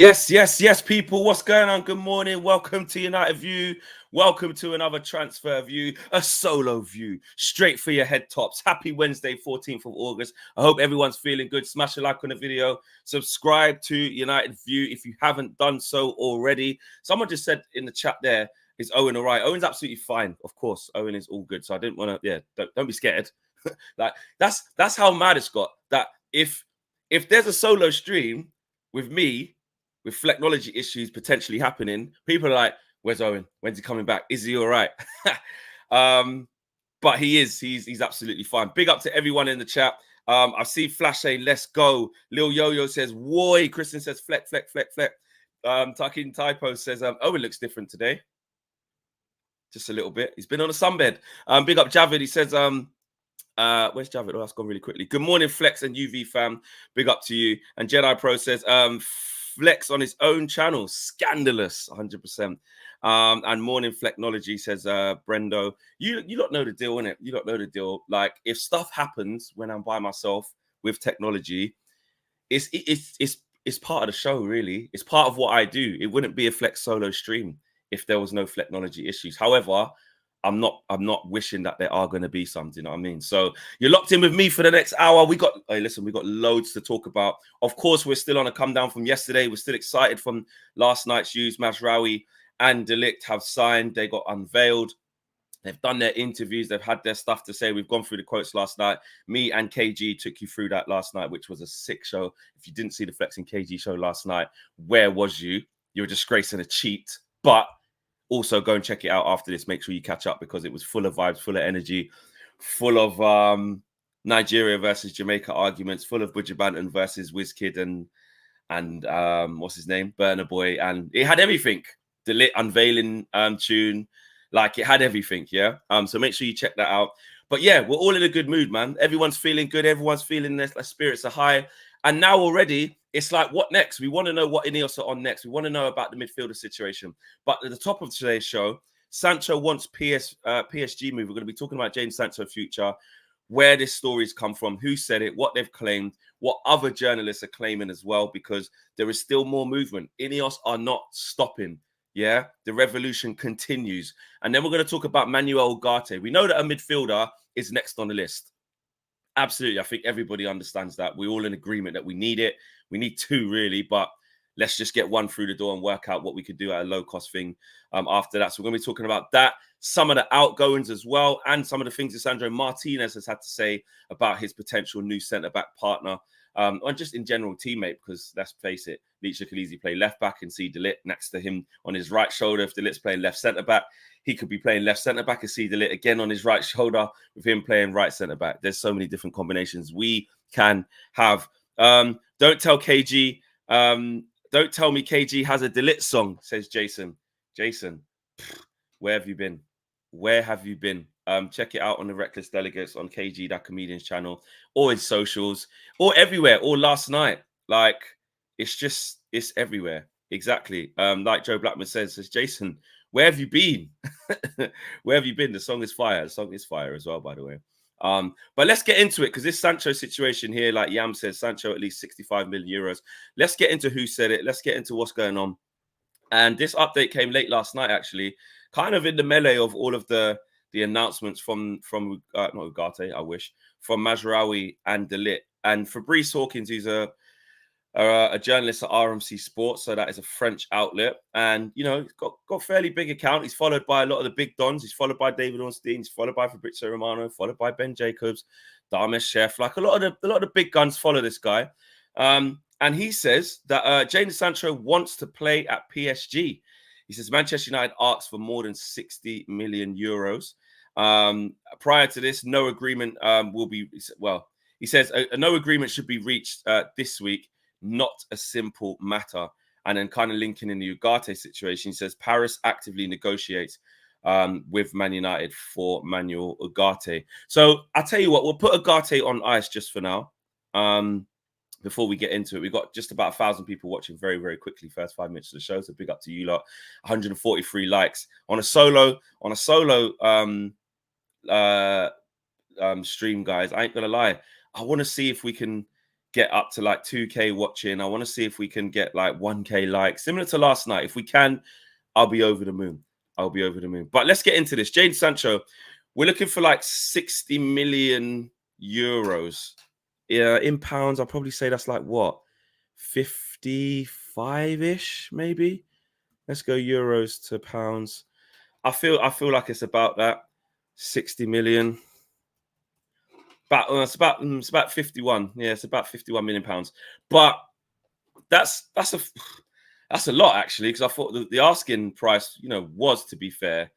Yes, people. What's going on? Good morning. Welcome to United View. Welcome to another transfer view, a solo view, straight for your head tops. Happy Wednesday, 14th of August. I hope everyone's feeling good. Smash a like on the video. Subscribe to United View if you haven't done so already. Someone just said in the chat there, is Owen all right? Owen's absolutely fine. Of course, Owen is all good. So I didn't want to, don't be scared. Like that's how mad it's got. That if there's a solo stream with me, with Flecknology issues potentially happening, people are like, where's Owen? When's he coming back? Is he all right? But he is. He's absolutely fine. Big up to everyone in the chat. I see Flash saying, let's go. Lil Yo-Yo says, woi. Kristen says, Fleck. Takin Typo says, Owen looks different today. Just a little bit. He's been on a sunbed. Big up Javid. He says, where's Javid? Oh, that's gone really quickly. Good morning, Flex and UV fam. Big up to you. And Jedi Pro says, Flex on his own channel, scandalous, 100%. And Morning Flecknology says, Brendo, you don't know the deal, innit? You don't know the deal. Like, if stuff happens when I'm by myself with technology, it's part of the show, really. It's part of what I do. It wouldn't be a Flex solo stream if there was no Flecknology issues. However, I'm not wishing that there are going to be something, you know what I mean? So you're locked in with me for the next hour. We got loads to talk about. Of course, we're still on a come down from yesterday. We're still excited from last night's news. Mazraoui and Delict have signed. They got unveiled. They've done their interviews. They've had their stuff to say. We've gone through the quotes last night. Me and KG took you through that last night, which was a sick show. If you didn't see the Flex and KG show last night, where was you? You're a disgrace and a cheat. But also, go and check it out after this. Make sure you catch up because it was full of vibes, full of energy, full of Nigeria versus Jamaica arguments, full of Buju Banton versus Wizkid and what's his name, Burna Boy, and it had everything. The lit unveiling tune, like it had everything. Yeah. So make sure you check that out. But yeah, we're all in a good mood, man. Everyone's feeling good. Everyone's feeling their spirits are high. And now already, it's like, what next? We want to know what Ineos are on next. We want to know about the midfielder situation. But at the top of today's show, Sancho wants PSG move. We're going to be talking about James Sancho future, where this story's come from, who said it, what they've claimed, what other journalists are claiming as well, because there is still more movement. Ineos are not stopping. Yeah, the revolution continues. And then we're going to talk about Manuel Ugarte. We know that a midfielder is next on the list. Absolutely. I think everybody understands that. We're all in agreement that we need it. We need two, really, but let's just get one through the door and work out what we could do at a low-cost thing after that. So we're going to be talking about that, some of the outgoings as well, and some of the things that Sandro Martinez has had to say about his potential new centre-back partner, and just in general teammate, because let's face it, Leach could easily play left-back and see Delit next to him on his right shoulder. If Delit's playing left centre-back, he could be playing left centre-back and see Delit again on his right shoulder with him playing right centre-back. There's so many different combinations we can have. Don't tell KG, don't tell me KG has a Delit song, says Jason. Jason, where have you been? Where have you been? Check it out on the Reckless Delegates on KG, that comedian's channel, or his socials, or everywhere, or last night. Like, it's everywhere. Exactly. Like Joe Blackman says Jason, where have you been? Where have you been? The song is fire. The song is fire as well, by the way. But let's get into it, because this Sancho situation here, like Yam says, Sancho at least 65 million euros. Let's get into who said it. Let's get into what's going on. And this update came late last night, actually, kind of in the melee of all of the announcements from not Ugarte, I wish, from Mazraoui and Delit. And Fabrice Hawkins, who's a journalist at RMC Sports, so that is a French outlet, and you know, he's got a fairly big account. He's followed by a lot of the big dons. He's followed by David Ornstein. He's followed by Fabrizio Romano. Followed by Ben Jacobs, Damesh Chef. Like a lot of the big guns follow this guy. And he says that Jadon Sancho wants to play at PSG. He says Manchester United asks for more than 60 million euros. Prior to this, no agreement will be. Well, he says no agreement should be reached this week. Not a simple matter. And then kind of linking in the Ugarte situation, he says Paris actively negotiates with Man United for Manuel Ugarte. So I'll tell you what, we'll put Ugarte on ice just for now. Before we get into it, we've got just about 1,000 people watching very, very quickly. First 5 minutes of the show, so big up to you lot. 143 likes on a solo stream, guys. I ain't gonna lie. I want to see if we can get up to like 2K watching. I want to see if we can get like 1K likes, similar to last night. If we can, I'll be over the moon. I'll be over the moon. But let's get into this. Jadon Sancho, we're looking for like 60 million euros. Yeah, in pounds, I'll probably say that's like what? 55-ish, maybe. Let's go euros to pounds. I feel like it's about that. 60 million. It's about 51. Yeah, it's about 51 million pounds. But that's a lot actually, because I thought the asking price, was, to be fair,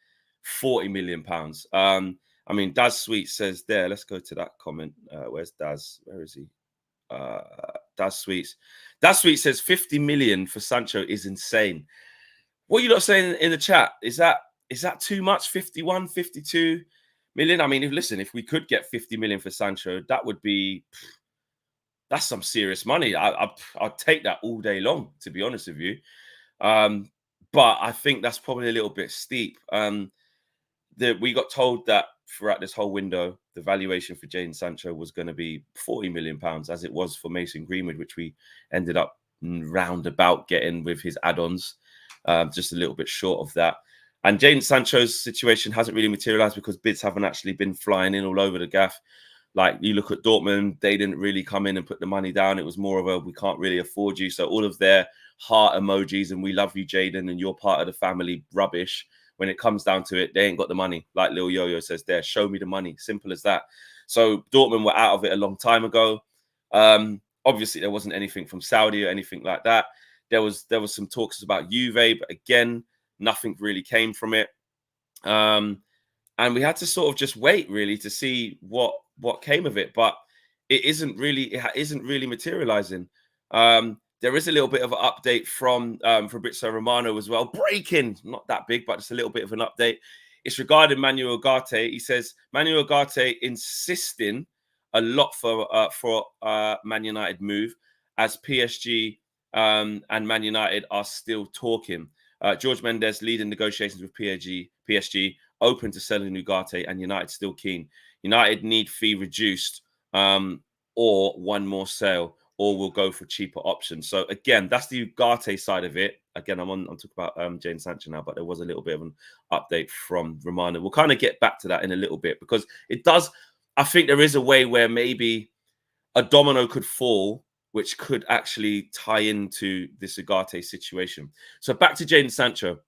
40 million pounds. I mean, Daz Sweet says there. Let's go to that comment. Where's Daz? Where is he? Daz Sweets. Daz Sweet says 50 million for Sancho is insane. What are you not saying in the chat? Is that too much? 51, 52 million? I mean, if we could get 50 million for Sancho, that's some serious money. I'd take that all day long, to be honest with you. But I think that's probably a little bit steep. We got told that throughout this whole window, the valuation for Jadon Sancho was going to be 40 million pounds, as it was for Mason Greenwood, which we ended up roundabout getting with his add-ons, just a little bit short of that. And Jadon Sancho's situation hasn't really materialized because bids haven't actually been flying in all over the gaff. Like, you look at Dortmund, they didn't really come in and put the money down. It was more of a, we can't really afford you. So all of their heart emojis and we love you, Jadon, and you're part of the family rubbish. When it comes down to it, they ain't got the money. Like Lil Yo-Yo says there, show me the money. Simple as that. So Dortmund were out of it a long time ago. Obviously, there wasn't anything from Saudi or anything like that. There was some talks about Juve, but again, nothing really came from it. And we had to sort of just wait really to see what came of it. But it isn't really materializing. There is a little bit of an update from Fabrizio Romano as well. Breaking, not that big, but just a little bit of an update. It's regarding Manuel Ugarte. He says Manuel Ugarte insisting a lot for Man United move, as PSG and Man United are still talking. George Mendes leading negotiations with PSG, open to selling Ugarte, and United still keen. United need fee reduced, or one more sale, or we'll go for cheaper options. So again, that's the Ugarte side of it. Again, I'm talking about Jadon Sancho now, but there was a little bit of an update from Romano. We'll kind of get back to that in a little bit, because it does. I think there is a way where maybe a domino could fall, which could actually tie into this Ugarte situation. So back to Jadon Sancho.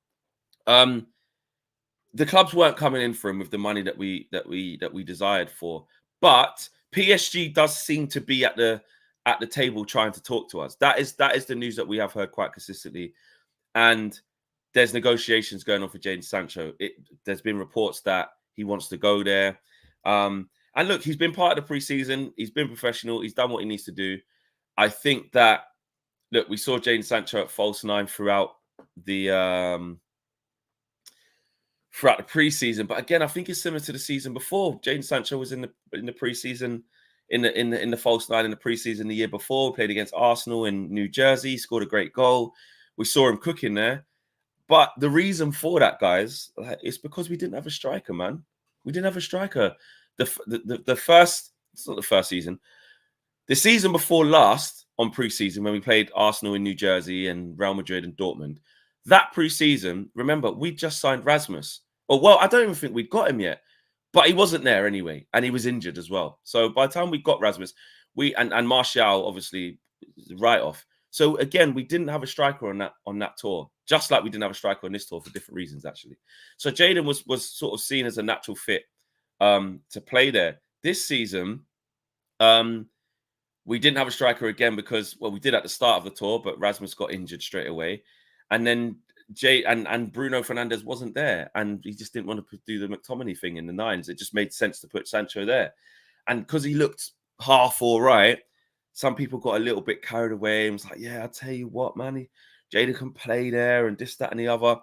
The clubs weren't coming in for him with the money that we desired for, but PSG does seem to be at the table trying to talk to us. That is the news that we have heard quite consistently, and there's negotiations going on for Jadon Sancho. There's been reports that he wants to go there, and look, he's been part of the preseason. He's been professional. He's done what he needs to do. I think that, look, we saw Jadon Sancho at false nine throughout the preseason, but again, I think it's similar to the season before. Jadon Sancho was in the preseason, in the false nine in the preseason the year before. We played against Arsenal in New Jersey. He scored a great goal. We saw him cooking there. But the reason for that, guys, is because we didn't have a striker, man. We didn't have a striker. The first, it's not the first season. The season before last, on preseason, when we played Arsenal in New Jersey and Real Madrid and Dortmund, that preseason, remember, we just signed Rasmus. Oh, well, I don't even think we'd got him yet, but he wasn't there anyway, and he was injured as well. So by the time we got Rasmus, and Martial, obviously, right off. So again, we didn't have a striker on that tour, just like we didn't have a striker on this tour for different reasons, actually. So Jadon was sort of seen as a natural fit to play there. This season, we didn't have a striker again because, well, we did at the start of the tour, but Rasmus got injured straight away. And then and Bruno Fernandes wasn't there, and he just didn't want to do the McTominay thing in the nines. It just made sense to put Sancho there. And because he looked half all right, some people got a little bit carried away and was like, yeah, I'll tell you what, man, Jadon can play there and this, that, and the other.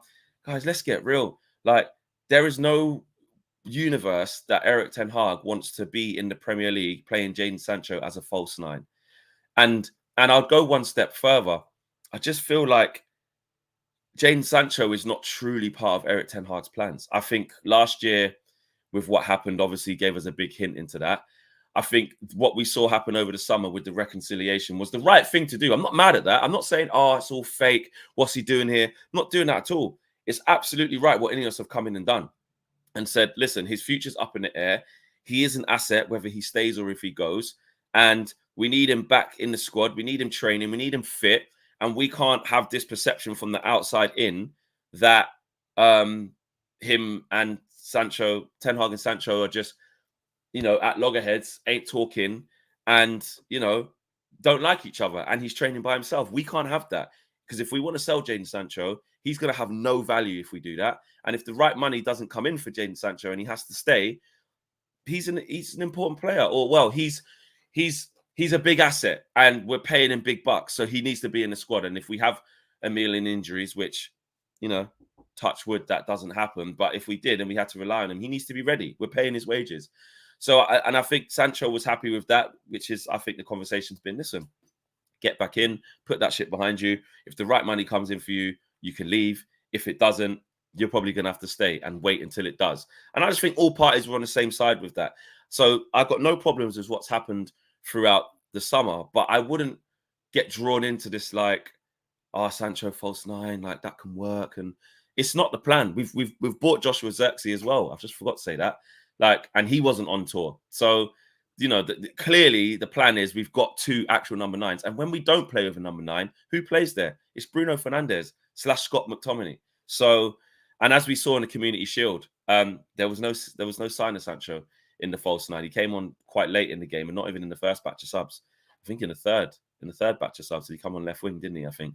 Guys, let's get real. Like, there is no universe that Eric Ten Hag wants to be in the Premier League playing Jadon Sancho as a false nine. And I'll go one step further. I just feel like Jadon Sancho is not truly part of Eric Ten Hag's plans. I think last year, with what happened, obviously gave us a big hint into that. I think what we saw happen over the summer with the reconciliation was the right thing to do. I'm not mad at that. I'm not saying, oh, it's all fake. What's he doing here? I'm not doing that at all. It's absolutely right what Ineos have come in and done and said, listen, his future's up in the air. He is an asset, whether he stays or if he goes. And we need him back in the squad. We need him training. We need him fit. And we can't have this perception from the outside in that him and Sancho, Ten Hag and Sancho are just, at loggerheads, ain't talking, and, don't like each other. And he's training by himself. We can't have that. Because if we want to sell Jadon Sancho, he's going to have no value if we do that. And if the right money doesn't come in for Jadon Sancho and he has to stay, he's an important player. Or, well, he's a big asset and we're paying him big bucks. So he needs to be in the squad. And if we have a million injuries, which, touch wood, that doesn't happen. But if we did and we had to rely on him, he needs to be ready. We're paying his wages. So, I think Sancho was happy with that, which is, I think the conversation's been, listen, get back in, put that shit behind you. If the right money comes in for you, you can leave. If it doesn't, you're probably going to have to stay and wait until it does. And I just think all parties were on the same side with that. So I've got no problems with what's happened throughout the summer, but I wouldn't get drawn into this like, oh, Sancho false nine, like that can work. And it's not the plan. We've bought Joshua Zirkzee as well. I've just forgot to say that. And he wasn't on tour. So, clearly the plan is we've got 2 actual number 9s. And when we don't play with a number 9, who plays there? It's Bruno Fernandes / Scott McTominay. So, and as we saw in the Community Shield, there was no sign of Sancho in the false 9. He came on quite late in the game and not even in the first batch of subs. I think in the third batch of subs, he come on left wing, didn't he? I think.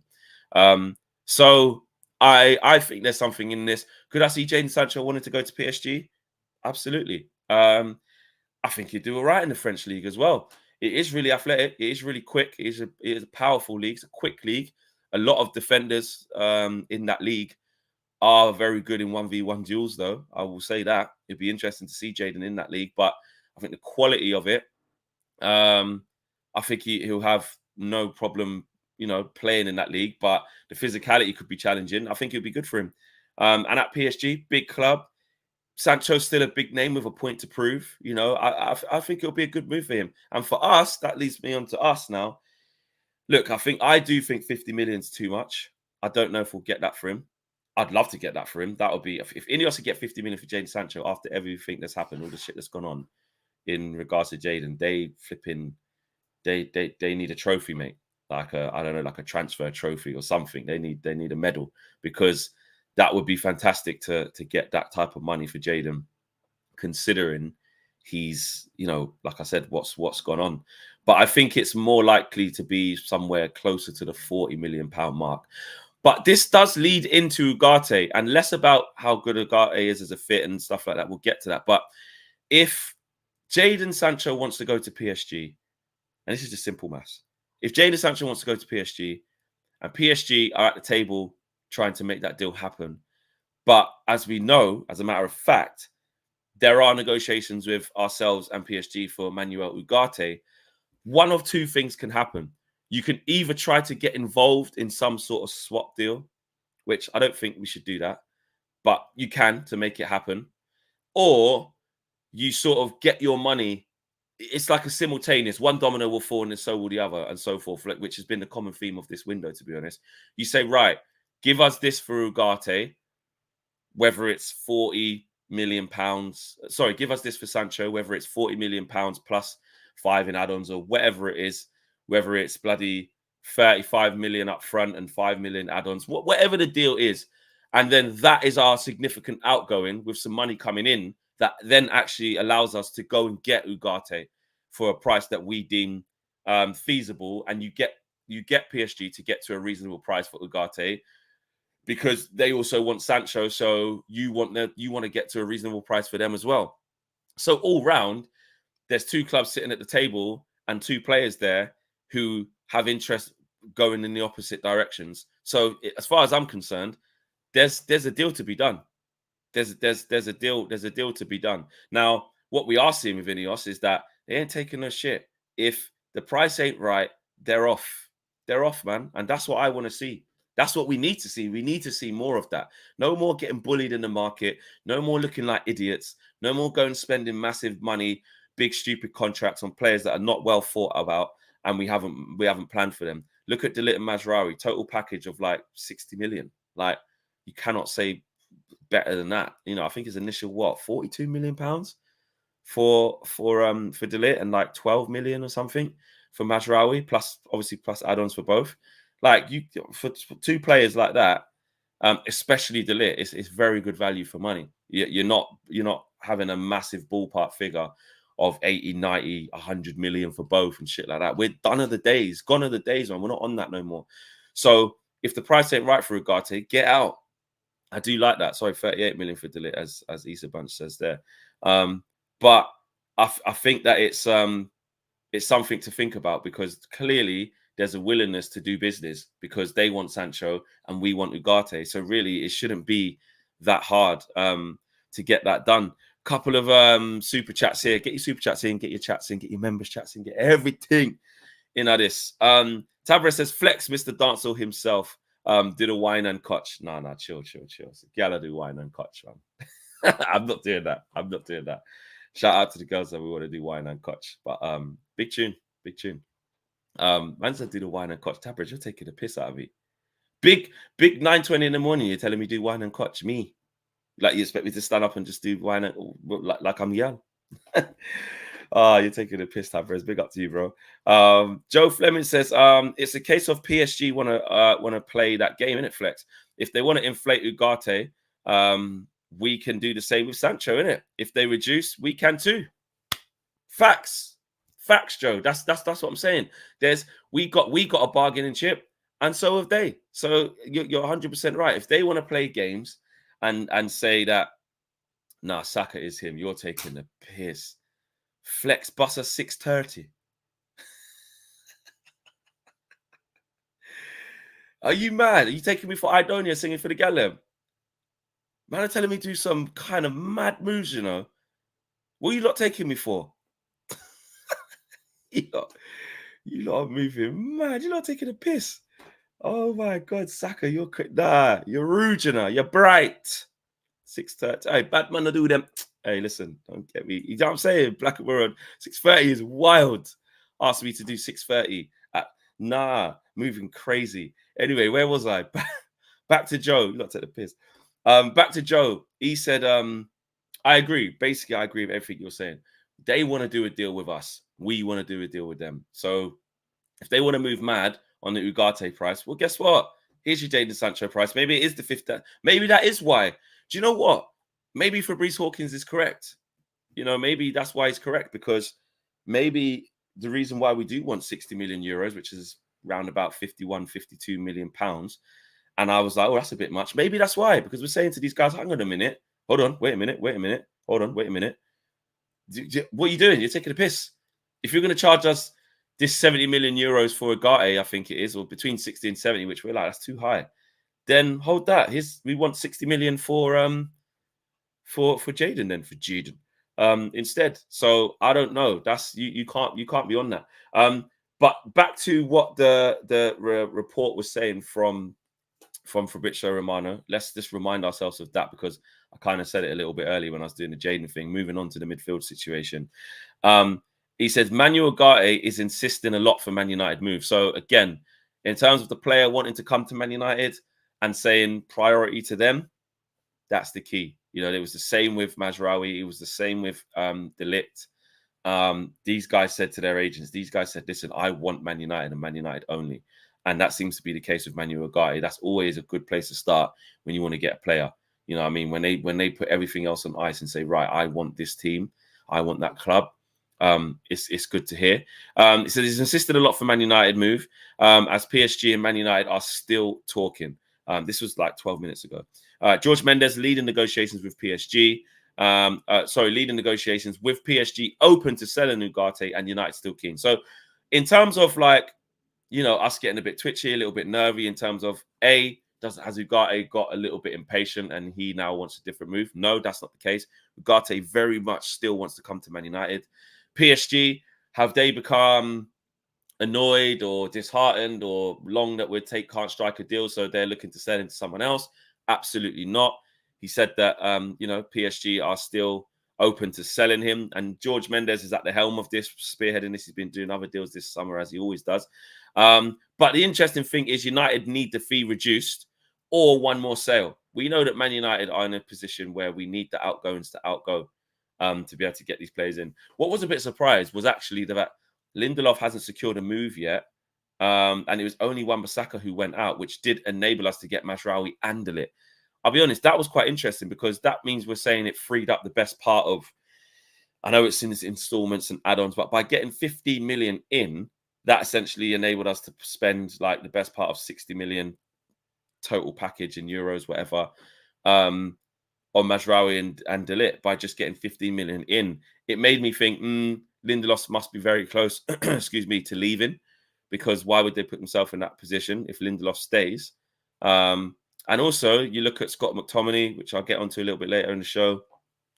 So I think there's something in this. Could I see Jadon Sancho wanted to go to PSG? Absolutely. I think he'd do all right in the French league as well. It is really athletic. It is really quick. It is a powerful league. It's a quick league. A lot of defenders in that league are very good in 1v1 duels, though. I will say that. It'd be interesting to see Jadon in that league. But I think the quality of it, I think he'll have no problem, playing in that league. But the physicality could be challenging. I think it'd be good for him. And at PSG, big club. Sancho's still a big name with a point to prove. I think it'll be a good move for him. And for us, that leads me on to us now. Look, I do think 50 million is too much. I don't know if we'll get that for him. I'd love to get that for him. That would be, if Ineos could get 50 million for Jadon Sancho after everything that's happened, all the shit that's gone on in regards to Jadon, they need a trophy, mate. Like a transfer trophy or something. They need a medal, because that would be fantastic to get that type of money for Jadon, considering he's, like I said, what's gone on. But I think it's more likely to be somewhere closer to the £40 million mark. But this does lead into Ugarte, and less about how good Ugarte is as a fit and stuff like that. We'll get to that. But if Jadon Sancho wants to go to PSG, and this is just simple maths, if Jadon Sancho wants to go to PSG, and PSG are at the table trying to make that deal happen, but as we know, as a matter of fact, there are negotiations with ourselves and PSG for Manuel Ugarte, one of 2 things can happen. You can either try to get involved in some sort of swap deal, which I don't think we should do that, but you can to make it happen. Or you sort of get your money. It's like a simultaneous, one domino will fall and so will the other, and so forth, which has been the common theme of this window, to be honest. You say, right, give us this for Ugarte, whether it's £40 million. Sorry, give us this for Sancho, whether it's £40 million plus 5 in add-ons or whatever it is, whether it's bloody 35 million up front and 5 million add-ons, whatever the deal is. And then that is our significant outgoing with some money coming in that then actually allows us to go and get Ugarte for a price that we deem feasible. And you get PSG to get to a reasonable price for Ugarte, because they also want Sancho. So you want to get to a reasonable price for them as well. So all round, there's 2 clubs sitting at the table and 2 players there who have interest going in the opposite directions. So as far as I'm concerned, there's a deal to be done. There's a deal to be done. Now, what we are seeing with Ineos is that they ain't taking no shit. If the price ain't right, they're off. They're off, man. And that's what I want to see. That's what we need to see. We need to see more of that. No more getting bullied in the market. No more looking like idiots. No more going spending massive money big stupid contracts on players that are not well thought about, and we haven't planned for them. Look at De Ligt and Mazraoui, total package of like 60 million. Like, you cannot say better than that. You know, I think his initial 42 million pounds for De Ligt, and like 12 million or something for Mazraoui, plus add-ons for both. Like, you for two players like that, especially De Ligt, it's very good value for money. You're not having a massive ballpark figure of 80, 90, 100 million for both and shit like that. We're gone are the days, man. We're not on that no more. So if the price ain't right for Ugarte, get out. I do like that. Sorry, 38 million for De Ligt, as Issa Bunch says there. But I think that it's something to think about, because clearly there's a willingness to do business, because they want Sancho and we want Ugarte. So really, it shouldn't be that hard to get that done. Couple of super chats here. Get your super chats in, get your chats in, get your members chats in, get everything in at this. Tabra says, Flex, Mr. Dancehall himself, did a wine and cotch. No, chill. Gala do wine and cotch, man. I'm not doing that. Shout out to the girls that we want to do wine and cotch. But big tune. Man said do the wine and cotch. Tabra, you're taking the piss out of me. Big 9:20 in the morning, you're telling me do wine and cotch. Me. Like, you expect me to stand up and just do wine and, like I'm young. You're taking a piss, Tabra. Big up to you, bro. Joe Fleming says, it's a case of PSG want to play that game, innit, Flex? If they want to inflate Ugarte, we can do the same with Sancho, innit? If they reduce, we can too. Facts, Joe. That's what I'm saying. We got a bargaining chip, and so have they. So you're 100% right. If they want to play games and say that, nah, Saka is him, you're taking the piss. Flex Buster 630. Are you mad? Are you taking me for Idonia singing for the Gallem? Man, are telling me to do some kind of mad moves, you know. What are you lot taking me for? you lot are moving mad. You're not taking a piss. Oh my God, Saka, you're rude, you know. You're bright. 6:30. Hey, bad man to do them. Hey, listen, don't get me. You know what I'm saying? Black and World 6:30 is wild. Asked me to do 6:30. Moving crazy. Anyway, where was I? Back to Joe. Not take the piss. Back to Joe. He said, I agree. Basically, I agree with everything you're saying. They want to do a deal with us. We want to do a deal with them. So if they want to move mad on the Ugarte price, well, guess what? Here's your Jadon Sancho price. Maybe it is the fifth. Maybe that is why. Do you know what? Maybe Fabrice Hawkins is correct. You know, maybe that's why he's correct, because maybe the reason why we do want 60 million euros, which is around about 51, 52 million pounds. And I was like, oh, that's a bit much. Maybe that's why, because we're saying to these guys, hang on a minute. Hold on. Wait a minute. Hold on. Wait a minute. What are you doing? You're taking a piss. If you're going to charge us this 70 million euros for Ugarte, I think it is, or between 60 and 70, which we're like, that's too high. Then hold that. We want 60 million for Jadon, then for Jadon instead. So I don't know. That's you can't be on that. But back to what the report was saying from Fabrizio Romano. Let's just remind ourselves of that, because I kind of said it a little bit earlier when I was doing the Jadon thing. Moving on to the midfield situation. He says Manuel Ugarte is insisting a lot for Man United move. So again, in terms of the player wanting to come to Man United and saying priority to them, that's the key. You know, it was the same with Mazraoui. It was the same with De Ligt. These guys said to their agents, these guys said, listen, I want Man United and Man United only. And that seems to be the case with Manuel Ugarte. That's always a good place to start when you want to get a player. You know what I mean? When they put everything else on ice and say, right, I want this team, I want that club. It's good to hear. So he's insisted a lot for Man United move, as PSG and Man United are still talking. This was like 12 minutes ago. George Mendes leading negotiations with PSG. Leading negotiations with PSG, open to selling Ugarte, and United still keen. So in terms of, like, you know, us getting a bit twitchy, a little bit nervy in terms of, has Ugarte got a little bit impatient and he now wants a different move? No, that's not the case. Ugarte very much still wants to come to Man United. PSG, have they become annoyed or disheartened or long that can't strike a deal, so they're looking to sell him to someone else? Absolutely not. He said that, PSG are still open to selling him. And George Mendes is at the helm of this, spearheading this. He's been doing other deals this summer, as he always does. But the interesting thing is United need the fee reduced or one more sale. We know that Man United are in a position where we need the outgoings to outgo to be able to get these players in. What was a bit surprised was actually that Lindelof hasn't secured a move yet. And it was only Wan-Bissaka who went out, which did enable us to get Mazraoui and De Ligt. I'll be honest, that was quite interesting because that means we're saying it freed up the best part of, I know it's in its installments and add-ons, but by getting 15 million in, that essentially enabled us to spend like the best part of 60 million total package in euros, whatever, on Mazraoui and De Ligt by just getting 15 million in. It made me think, Lindelof must be very close, excuse me, to leaving, because why would they put themselves in that position if Lindelof stays? And also, you look at Scott McTominay, which I'll get onto a little bit later in the show.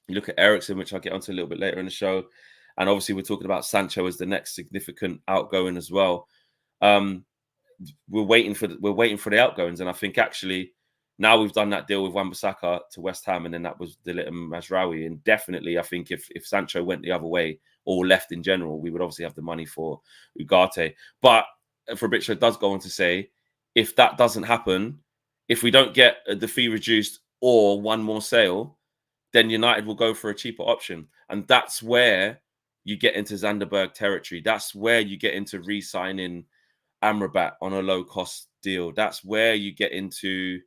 You look at Eriksen, which I'll get onto a little bit later in the show. And obviously, we're talking about Sancho as the next significant outgoing as well. We're waiting for the outgoings. And I think actually, now we've done that deal with Wan-Bissaka to West Ham, and then that was De Ligt and Mazraoui. And definitely, I think if Sancho went the other way or left in general, we would obviously have the money for Ugarte. But Fabrizio does go on to say, if that doesn't happen, if we don't get the fee reduced or one more sale, then United will go for a cheaper option. And that's where you get into Zanderberg territory. That's where you get into re-signing Amrabat on a low-cost deal. That's where you get into,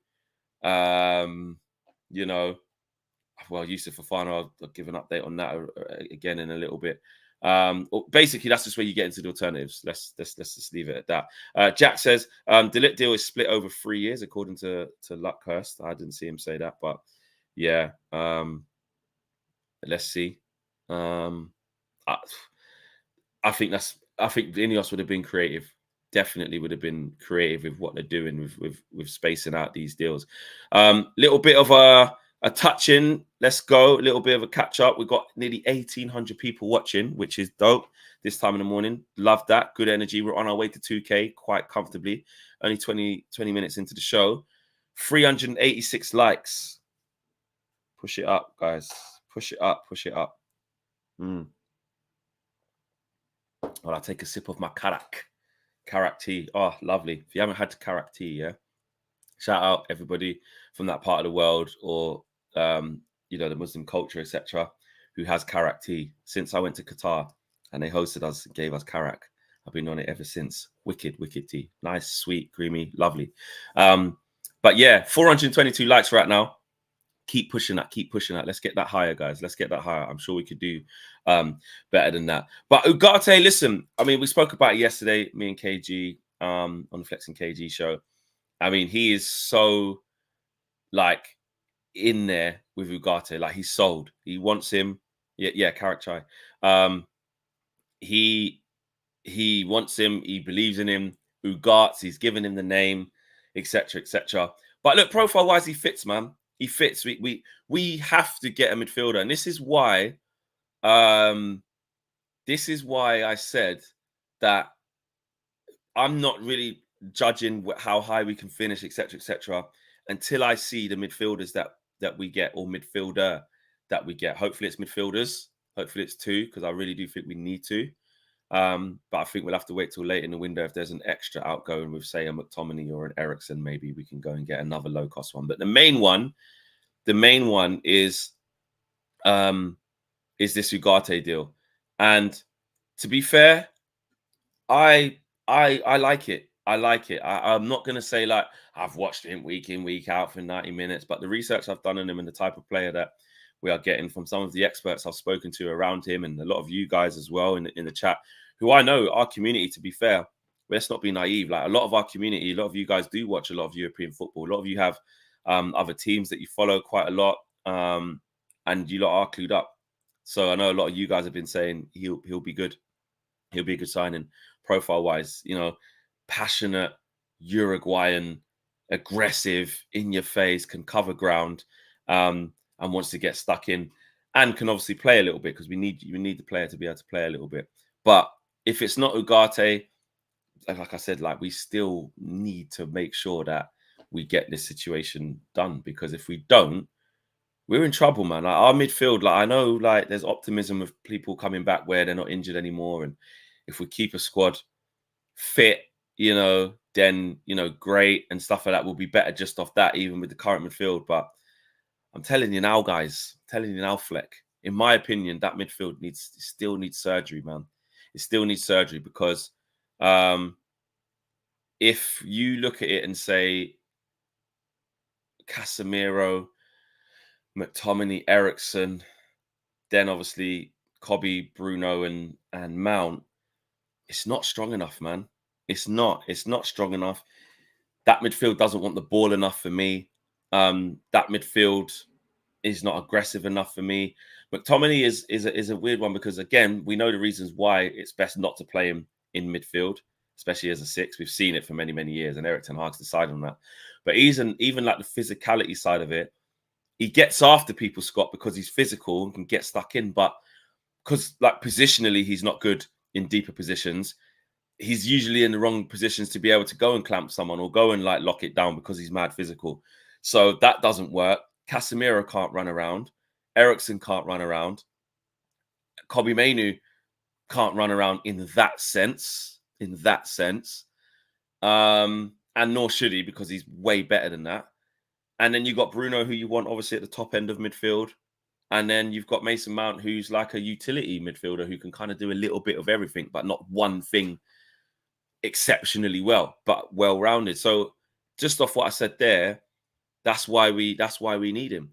you know, well, Yusuf Fofana, I'll give an update on that again in a little bit. Basically, that's just where you get into the alternatives. Let's just leave it at that. Jack says De Ligt deal is split over 3 years, according to Luckhurst. I didn't see him say that, but yeah. Let's see. I think Ineos would have been creative. Definitely would have been creative with what they're doing with spacing out these deals. Little bit of a touch in. Let's go. A little bit of a catch up. We've got nearly 1,800 people watching, which is dope this time in the morning. Love that. Good energy. We're on our way to 2K quite comfortably. Only 20 minutes into the show. 386 likes. Push it up, guys. Push it up. Push it up. Well, I'll take a sip of my Karak tea. Oh, lovely. If you haven't had Karak tea, yeah, shout out everybody from that part of the world, or you know, the Muslim culture, etc., who has Karak tea. Since I went to Qatar and they hosted us, gave us Karak, I've been on it ever since. Wicked tea. Nice, sweet, creamy, lovely. But yeah, 422 likes right now. Keep pushing that. Keep pushing that. Let's get that higher, guys. Let's get that higher. I'm sure we could do better than that. But Ugarte, listen, I mean, we spoke about it yesterday, me and KG, on the Flexing KG show. I mean, he is so, like, in there with Ugarte. Like, he's sold. He wants him. Yeah, Karak Chai. He wants him. He believes in him. Ugarte, he's given him the name, etc., etc. But look, profile-wise, he fits, man. He fits. We have to get a midfielder, and this is why I said that I'm not really judging how high we can finish, etc., until I see the midfielders that we get, or midfielder that we get. Hopefully, it's midfielders. Hopefully, it's two, because I really do think we need to. But I think we'll have to wait till late in the window. If there's an extra outgoing with, say, a McTominay or an Eriksen, maybe we can go and get another low-cost one. But the main one is this Ugarte deal. And to be fair, I like it. I like it. I'm not going to say, like, I've watched him week in, week out for 90 minutes, but the research I've done on him and the type of player that we are getting from some of the experts I've spoken to around him, and a lot of you guys as well in the chat, who I know, our community, to be fair, let's not be naive. Like, a lot of our community, a lot of you guys do watch a lot of European football. A lot of you have other teams that you follow quite a lot, and you lot are clued up. So I know a lot of you guys have been saying he'll be good. He'll be a good signing, profile-wise. You know, passionate, Uruguayan, aggressive, in your face, can cover ground, and wants to get stuck in, and can obviously play a little bit, because you need the player to be able to play a little bit. But if it's not Ugarte, like I said, like, we still need to make sure that we get this situation done, because if we don't, we're in trouble, man. Like our midfield, like I know, like there's optimism of people coming back where they're not injured anymore, and if we keep a squad fit, then great and stuff like that will be better just off that, even with the current midfield. But I'm telling you now, guys, I'm telling you now, Fleck. In my opinion, that midfield still needs surgery, man. It still needs surgery because if you look at it and say Casemiro, McTominay, Ericsson, then obviously Kobe, Bruno, and Mount, it's not strong enough, man. It's not. It's not strong enough. That midfield doesn't want the ball enough for me. That midfield is not aggressive enough for me. McTominay is a weird one because again, we know the reasons why it's best not to play him in midfield, especially as a six. We've seen it for many, many years, and Eric Ten Hag's decided on that. But even like the physicality side of it, he gets after people, Scott, because he's physical and can get stuck in. But because like positionally, he's not good in deeper positions. He's usually in the wrong positions to be able to go and clamp someone or go and like lock it down because he's mad physical. So that doesn't work. Casemiro can't run around. Ericsson can't run around. Kobe Mainu can't run around in that sense. And nor should he because he's way better than that. And then you got Bruno, who you want obviously at the top end of midfield. And then you've got Mason Mount, who's like a utility midfielder who can kind of do a little bit of everything, but not one thing exceptionally well, but well-rounded. So just off what I said there, that's why we need him.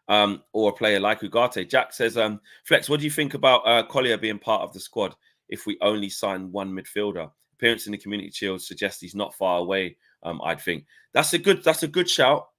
Or a player like Ugarte. Jack says, Flex, what do you think about Collier being part of the squad if we only sign one midfielder? Appearance in the Community Shield suggests he's not far away. I'd think that's a good shout.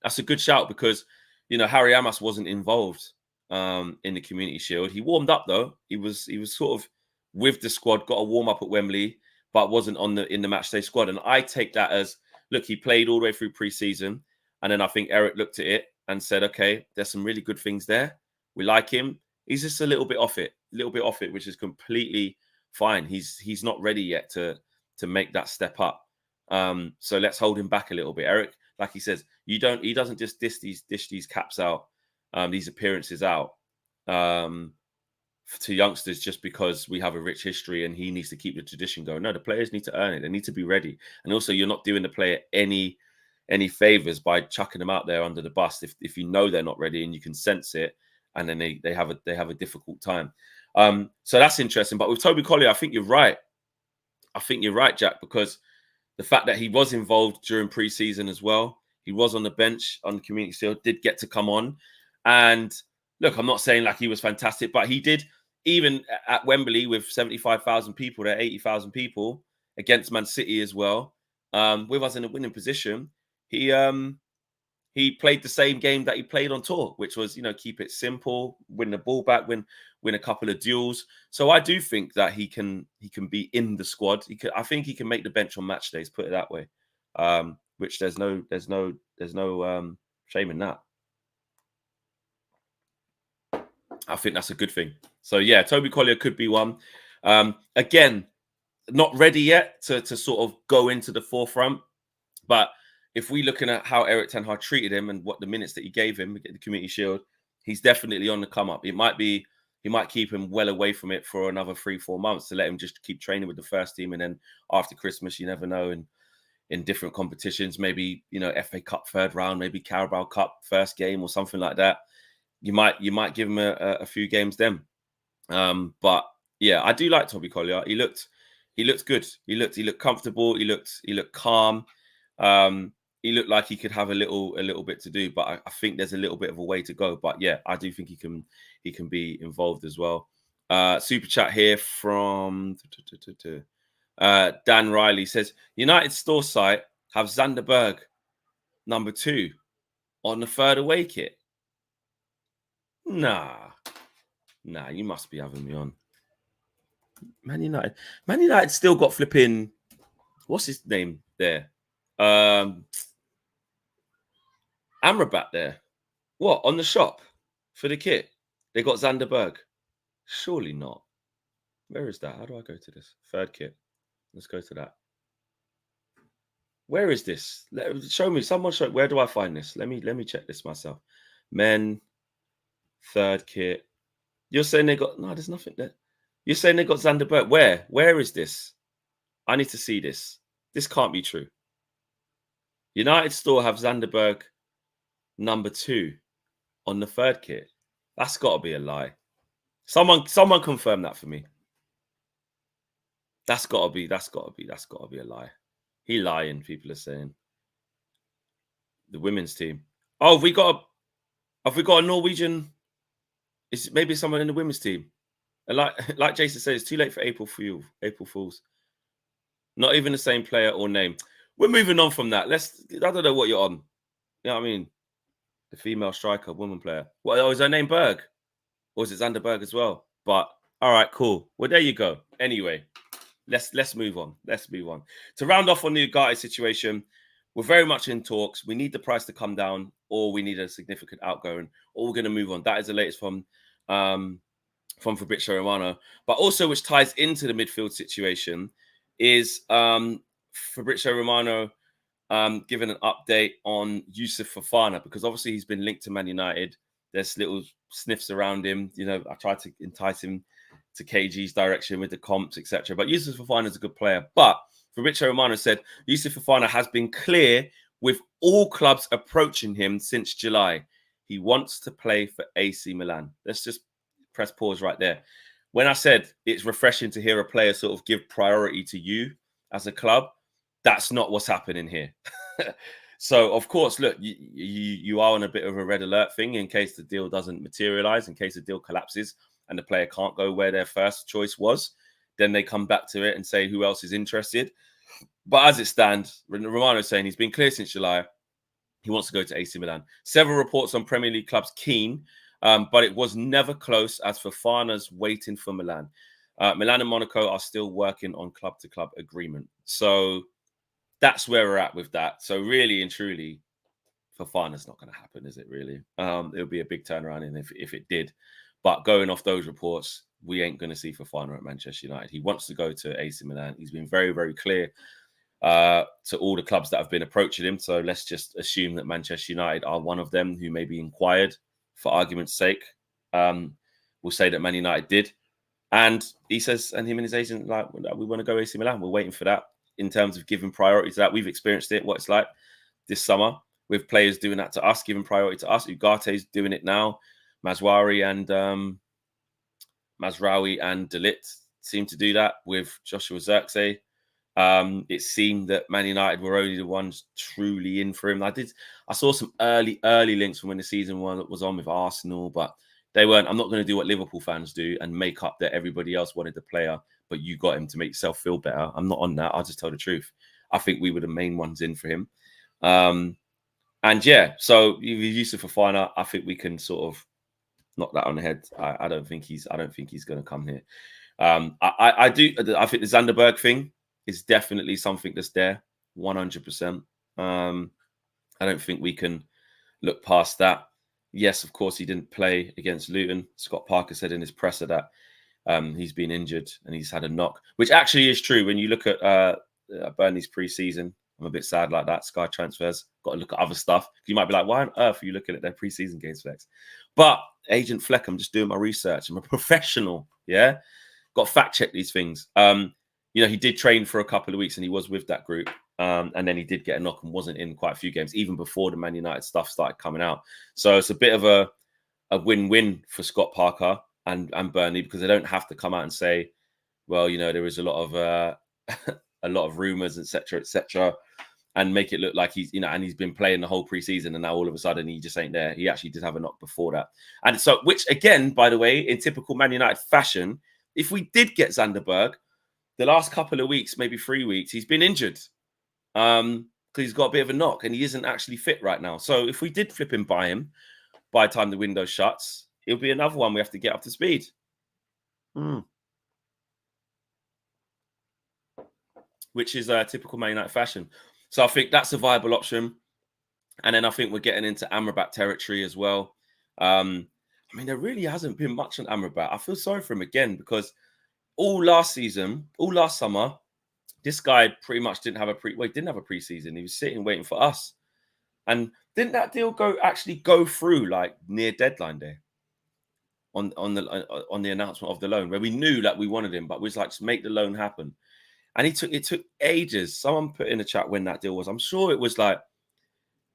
That's a good shout because Harry Amos wasn't involved in the Community Shield. He warmed up though. He was sort of with the squad, got a warm up at Wembley, but wasn't in the matchday squad. And I take that as, look, he played all the way through pre-season, and then I think Eric looked at it and said, okay, there's some really good things there. We like him. He's just a little bit off it, which is completely fine. He's not ready yet to make that step up. So let's hold him back a little bit. Eric, like he says, he doesn't just dish these caps out, these appearances out to youngsters just because we have a rich history and he needs to keep the tradition going. No, the players need to earn it. They need to be ready. And also, you're not doing the player any favors by chucking them out there under the bus if you know they're not ready and you can sense it, and then they have a difficult time. So that's interesting. But with Toby Collier, I think you're right. Jack, because the fact that he was involved during pre-season as well, he was on the bench on the Community Shield, did get to come on. And look, I'm not saying like he was fantastic, but he did, even at Wembley with 75,000 people there, 80,000 people against Man City as well, with us in a winning position. He played the same game that he played on tour, which was, keep it simple, win the ball back, win a couple of duels. So I do think that he can be in the squad. I think he can make the bench on match days, put it that way. Which there's no shame in that. I think that's a good thing. So yeah, Toby Collier could be one. Again, not ready yet to sort of go into the forefront, but if we're looking at how Eric Ten Hag treated him and what the minutes that he gave him at the Community Shield, he's definitely on the come up. He might keep him well away from it for another 3-4 months to let him just keep training with the first team, and then after Christmas, you never know. And in different competitions, maybe FA Cup third round, maybe Carabao Cup first game or something like that. You might give him a few games then. But yeah, I do like Toby Collier. He looked good. He looked comfortable. He looked calm. He looked like he could have a little bit to do, but I think there's a little bit of a way to go. But yeah, I do think he can be involved as well. Super chat here from Dan Riley says, United store site have Zanderberg number 2 on the third away kit. Nah, you must be having me on. Man United still got flipping, what's his name there? Amrabat there. What, on the shop for the kit? They got Zanderberg. Surely not. Where is that? How do I go to this? Third kit. Let's go to that. Where is this? Show me. Someone show. Where do I find this? Let me check this myself. Men, third kit. You're saying they got... No, there's nothing there. You're saying they got Zander Berg. Where? Where is this? I need to see this. This can't be true. United store have Zanderberg number 2 on the third kit. That's got to be a lie. Someone confirm that for me. That's got to be a lie. He lying, people are saying. The women's team. Oh, have we got a Norwegian? Maybe someone in the women's team. And like Jason said, it's too late for April Fools. Not even the same player or name. We're moving on from that. I don't know what you're on. You know what I mean? The female striker, woman player. What? Oh, is her name Berg? Or is it Zander Berg as well? But all right, cool. Well, there you go. Anyway, let's move on. Let's move on. To round off on the Ugarte situation, we're very much in talks. We need the price to come down, or we need a significant outgoing, or we're going to move on. That is the latest from Fabrizio Romano. But also, which ties into the midfield situation, is Fabrizio Romano giving an update on Yusuf Fofana, because obviously he's been linked to Man United. There's little sniffs around him. You know, I tried to entice him to KG's direction with the comps, etc. But Yusuf Fofana is a good player. But Fabrizio Romano said Yusuf Fofana has been clear with all clubs approaching him since July. He wants to play for AC Milan. Let's just press pause right there. When I said it's refreshing to hear a player sort of give priority to you as a club, that's not what's happening here. So, of course, look, you are on a bit of a red alert thing in case the deal doesn't materialize, in case the deal collapses and the player can't go where their first choice was. Then they come back to it and say who else is interested. But as it stands, Romano is saying he's been clear since July. He wants to go to AC Milan. Several reports on Premier League clubs keen, but it was never close as Fofana's waiting for Milan. Milan and Monaco are still working on club-to-club agreement. So that's where we're at with that. So really and truly, Fofana's not going to happen, is it really? It'll be a big turnaround if it did. But going off those reports, we ain't going to see Fofana at Manchester United. He wants to go to AC Milan. He's been very, very clear to all the clubs that have been approaching him. So let's just assume that Manchester United are one of them who may be inquired, for argument's sake. We'll say that Man United did. And he says, and him and his agent, like, we want to go AC Milan. We're waiting for that. In terms of giving priority to that, we've experienced it, what it's like this summer with players doing that to us, giving priority to us. Ugarte's doing it now. Mazraoui and De Ligt seem to do that with Joshua Zirkzee. It seemed that Man United were only the ones truly in for him. I saw some early links from when the season was on with Arsenal, but they weren't. I'm not going to do what Liverpool fans do and make up that everybody else wanted the player, but you got him to make yourself feel better. I'm not on that. I'll just tell the truth. I think we were the main ones in for him. And yeah, so Yusuf Fofana, I think we can sort of knock that on the head. I don't think he's going to come here. I think the Zanderberg thing is definitely something that's there, 100%. I don't think we can look past that. Yes, of course, he didn't play against Luton. Scott Parker said in his presser that he's been injured and he's had a knock, which actually is true. When you look at Burnley's pre-season, I'm a bit sad like that. Sky transfers, got to look at other stuff. You might be like, why on earth are you looking at their pre-season games, Flex? But Agent Fleck, I'm just doing my research. I'm a professional, yeah? Got to fact check these things. He did train for a couple of weeks and he was with that group. And then he did get a knock and wasn't in quite a few games, even before the Man United stuff started coming out. So it's a bit of a win-win for Scott Parker and Burnley, because they don't have to come out and say, well, there is a lot of rumors, etc., and make it look like he's been playing the whole preseason and now all of a sudden he just ain't there. He actually did have a knock before that. And so, which again, by the way, in typical Man United fashion, if we did get Zanderberg, the last couple of weeks, maybe 3 weeks, he's been injured. Because he's got a bit of a knock and he isn't actually fit right now. So if we did flip him by the time the window shuts, it'll be another one we have to get up to speed. Which is typical Man United fashion. So I think that's a viable option. And then I think we're getting into Amrabat territory as well. There really hasn't been much on Amrabat. I feel sorry for him again, because all last summer, this guy pretty much didn't have a preseason. He was sitting waiting for us. And didn't that deal actually go through like near deadline day on the announcement of the loan, where we knew that we wanted him, but we was like, just make the loan happen. And it took ages. Someone put in the chat when that deal was. I'm sure it was like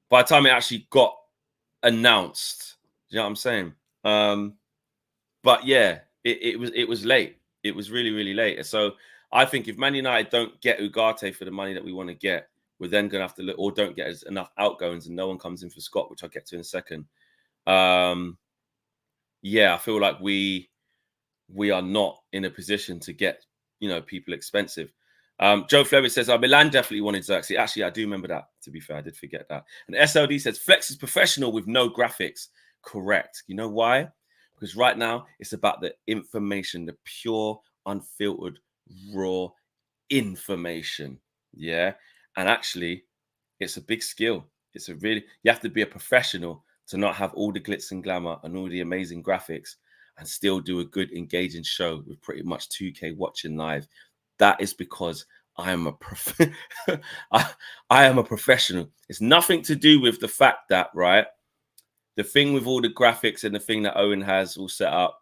by the time it actually got announced. You know what I'm saying? But yeah, it was late. It was really, really late. So I think if Man United don't get Ugarte for the money that we want to get, we're then going to have to look, or don't get enough outgoings and no one comes in for Scott, which I'll get to in a second. Yeah, I feel like we are not in a position to get, people expensive. Joe Flevitt says, Milan definitely wanted Xerxes. Actually, I do remember that, to be fair. I did forget that. And SLD says, Flex is professional with no graphics. Correct. You know why? Because right now, it's about the information, the pure, unfiltered, raw information. Yeah. And actually, it's a big skill. You have to be a professional to not have all the glitz and glamour and all the amazing graphics and still do a good, engaging show with pretty much 2K watching live. That is because I am I am a professional. It's nothing to do with the fact that, right, the thing with all the graphics and the thing that Owen has all set up,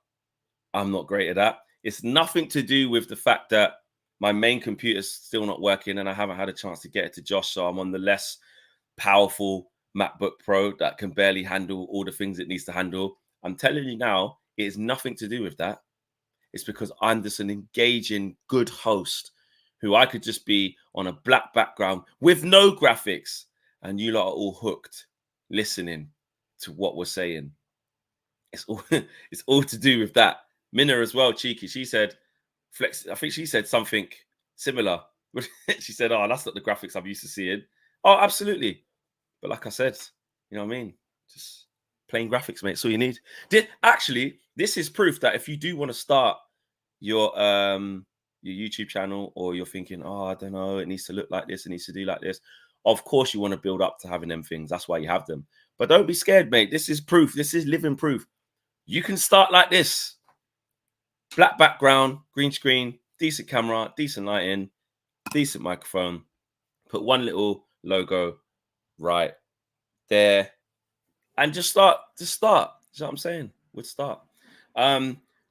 I'm not great at that. It's nothing to do with the fact that my main computer's still not working and I haven't had a chance to get it to Josh, so I'm on the less powerful MacBook Pro that can barely handle all the things it needs to handle. I'm telling you now, it is nothing to do with that. It's because I'm just an engaging, good host who I could just be on a black background with no graphics, and you lot are all hooked, listening to what we're saying. It's all to do with that. Minna as well, cheeky. She said, Flex, I think she said something similar. She said, oh, that's not the graphics I'm used to seeing. Oh, absolutely. But like I said, you know what I mean? Just plain graphics, mate. That's all you need. Actually, this is proof that if you do want to start your YouTube channel, or you're thinking, oh, I don't know, it needs to look like this, it needs to do like this. Of course, you want to build up to having them things. That's why you have them. But don't be scared, mate. This is proof. This is living proof. You can start like this. Black background, green screen, decent camera, decent lighting, decent microphone. Put one little logo right there and just start. You know what I'm saying? Would start.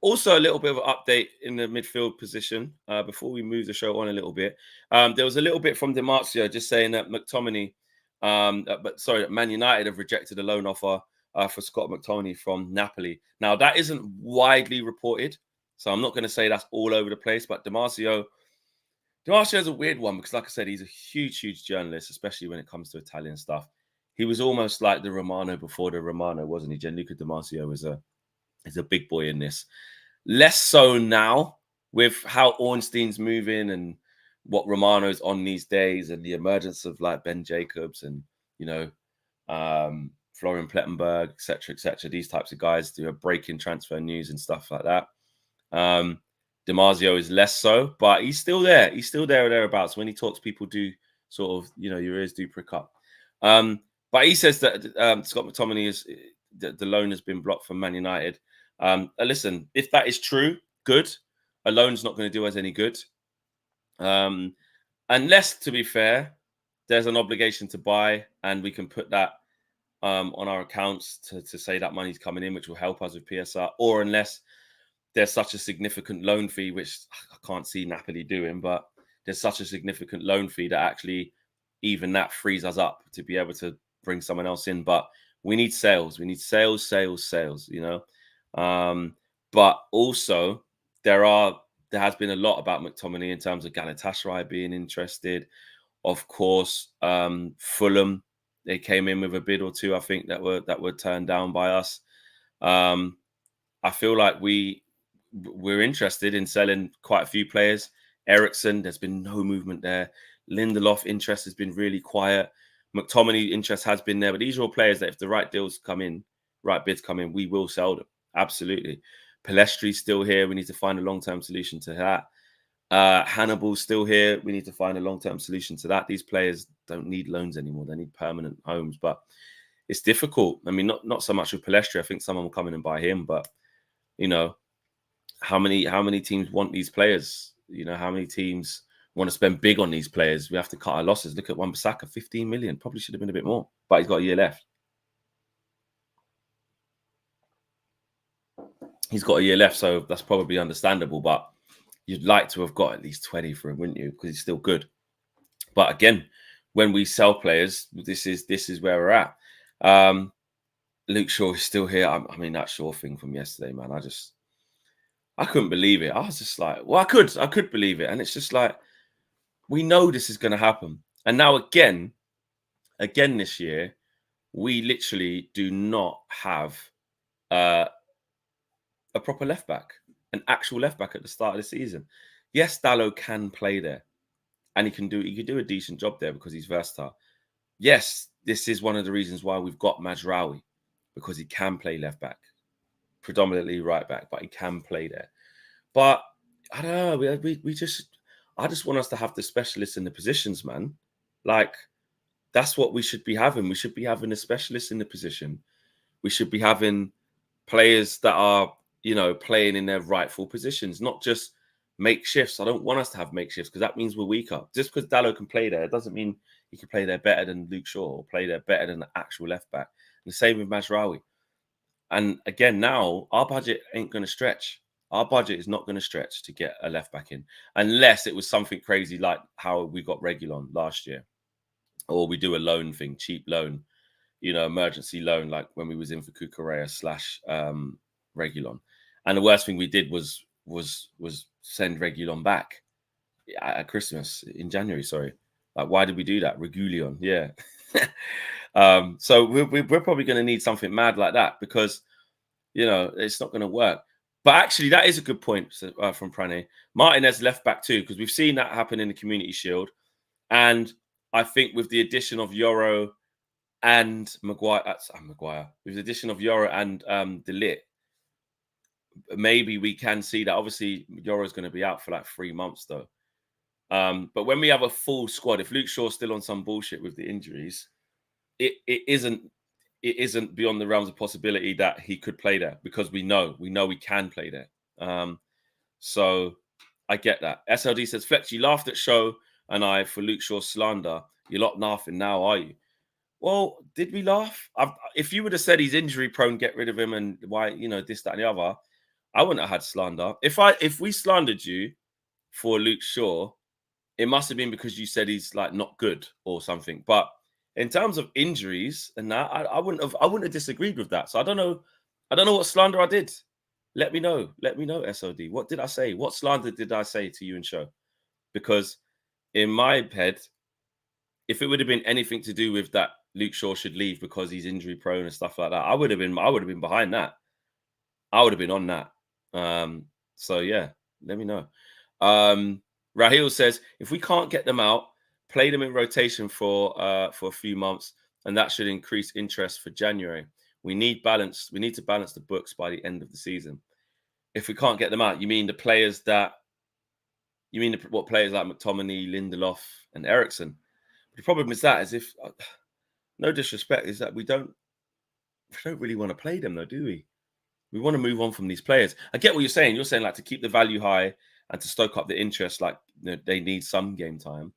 Also, a little bit of an update in the midfield position before we move the show on a little bit. There was a little bit from Demarcio just saying that McTominay, that Man United have rejected a loan offer for Scott McTominay from Napoli. Now, that isn't widely reported, so I'm not going to say that's all over the place, but Demarcio is a weird one because, like I said, he's a huge, huge journalist, especially when it comes to Italian stuff. He was almost like the Romano before the Romano, wasn't he? Gianluca Demarcio is a big boy in this. Less so now with how Ornstein's moving and what Romano's on these days, and the emergence of like Ben Jacobs and, Florian Plettenberg, etc. These types of guys do a breaking transfer news and stuff like that. Demarcio is less so, but he's still there. He's still there or thereabouts. When he talks, people do sort of, your ears do prick up. But he says that Scott McTominay the loan has been blocked from Man United. Listen, if that is true, good. A loan's not going to do us any good. Unless, to be fair, there's an obligation to buy and we can put that on our accounts to say that money's coming in, which will help us with PSR, or unless there's such a significant loan fee, which I can't see Napoli doing, but there's such a significant loan fee that actually even that frees us up to be able to bring someone else in. But we need sales. We need sales, but also there has been a lot about McTominay in terms of Galatasaray being interested. Of course, Fulham, they came in with a bid or two, I think, that were turned down by us. I feel like we're interested in selling quite a few players. Eriksen, there's been no movement there. Lindelof interest has been really quiet. McTominay interest has been there, but these are all players that if the right deals come in, right bids come in, we will sell them. Absolutely. Palestri's still here. We need to find a long-term solution to that. Hannibal's still here. We need to find a long-term solution to that. These players don't need loans anymore. They need permanent homes, but it's difficult. I mean, not so much with Palestri. I think someone will come in and buy him, but how many teams want these players? How many teams want to spend big on these players, we have to cut our losses. Look at Wan-Bissaka, 15 million. Probably should have been a bit more, but he's got a year left. He's got a year left, so that's probably understandable. But you'd like to have got at least 20 for him, wouldn't you? Because he's still good. But again, when we sell players, this is where we're at. Luke Shaw is still here. I mean, that Shaw thing from yesterday, man. I couldn't believe it. I was just like, well, I could believe it. And it's just like, we know this is going to happen. And now again this year, we literally do not have a proper left back, an actual left back at the start of the season. Yes, Dalot can play there, and he can do a decent job there because he's versatile. Yes, this is one of the reasons why we've got Mazraoui, because he can play left back, predominantly right back, but he can play there. But I don't know. I just want us to have the specialists in the positions, man. Like, that's what we should be having. We should be having a specialist in the position. We should be having players that are, playing in their rightful positions, not just makeshifts. I don't want us to have makeshifts because that means we're weaker. Just because Dalot can play there, it doesn't mean he can play there better than Luke Shaw or play there better than the actual left back. And the same with Mazraoui. And again, now our budget ain't going to stretch. Our budget is not going to stretch to get a left back in, unless it was something crazy like how we got Reguilon last year, or we do a loan thing, cheap loan, emergency loan, like when we was in for Cucurella / Reguilon. And the worst thing we did was send Reguilon back at Christmas in January. Sorry, like why did we do that? Reguilon, yeah. So we're probably going to need something mad like that because it's not going to work. But actually, that is a good point from Prane. Martinez left back too, because we've seen that happen in the Community Shield, and I think with the addition of Yoro and Maguire, with the addition of Yoro and De Ligt, maybe we can see that. Obviously, Yoro's going to be out for like 3 months though. But when we have a full squad, if Luke Shaw's still on some bullshit with the injuries, it isn't beyond the realms of possibility that he could play there, because we know he can play there. So I get that. SLD says, Fletch, you laughed at Shaw and I for Luke Shaw's slander. You're not laughing now, are you? Well, did we laugh? If you would have said he's injury prone, get rid of him, and why, this, that, and the other, I wouldn't have had slander. If we slandered you for Luke Shaw, it must have been because you said he's like not good or something. But in terms of injuries and that, I wouldn't have disagreed with that. So I don't know what slander I did. Let me know, SOD. What did I say? What slander did I say to you and Show? Because in my head, if it would have been anything to do with that Luke Shaw should leave because he's injury prone and stuff like that, I would have been behind that. I would have been on that. So yeah, let me know. Rahil says, if we can't get them out, play them in rotation for a few months, and that should increase interest for January. We need balance. We need to balance the books by the end of the season. If we can't get them out, you mean the players like McTominay, Lindelof, and Ericsson? The problem is if no disrespect, is that we don't really want to play them though, do we? We want to move on from these players. I get what you're saying. You're saying like to keep the value high and to stoke up the interest, like they need some game time.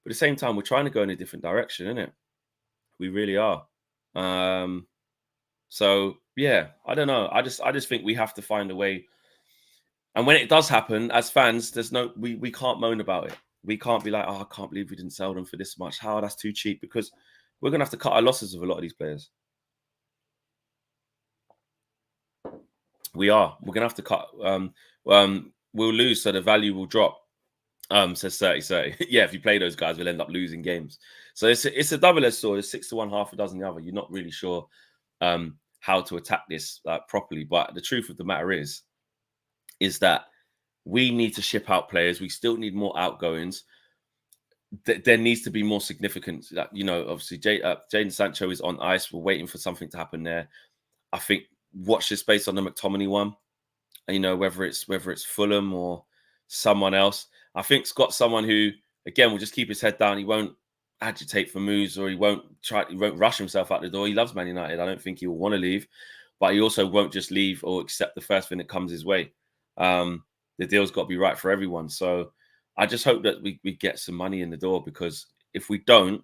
But at the same time, we're trying to go in a different direction, isn't it? We really are. So yeah, I don't know. I just think we have to find a way. And when it does happen, as fans, we can't moan about it. We can't be like, oh, I can't believe we didn't sell them for this much. How, that's too cheap, because we're gonna have to cut our losses with a lot of these players. We are. We're gonna have to cut. We'll lose, so the value will drop. Says 30. Yeah, if you play those guys, we'll end up losing games. So it's a double-edged sword. It's 6 to 1, half a dozen the other. You're not really sure how to attack this properly. But the truth of the matter is that we need to ship out players. We still need more outgoings. There needs to be more significance. Obviously, Jadon Sancho is on ice. We're waiting for something to happen there. I think watch this space on the McTominay one. Whether it's Fulham or someone else. I think Scott's someone who, again, will just keep his head down. He won't agitate for moves, or he won't rush himself out the door. He loves Man United. I don't think he will want to leave, but he also won't just leave or accept the first thing that comes his way. The deal's got to be right for everyone. So I just hope that we get some money in the door, because if we don't,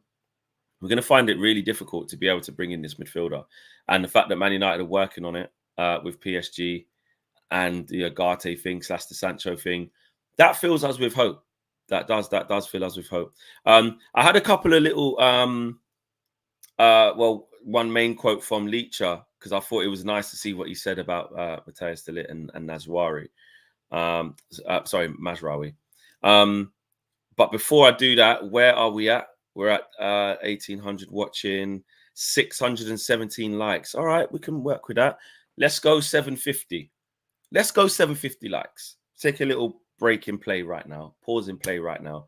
we're going to find it really difficult to be able to bring in this midfielder. And the fact that Man United are working on it with PSG and the Ugarte thing / the Sancho thing, that fills us with hope. That does fill us with hope. I had a couple of little one main quote from Leacher, because I thought it was nice to see what he said about Matthias de Ligt and Nazwari. Sorry, Mazraoui. But before I do that, where are we at? We're at 1,800 watching, 617 likes. All right, we can work with that. Let's go 750. Let's go 750 likes. Take a little break in play right now. Pause in play right now.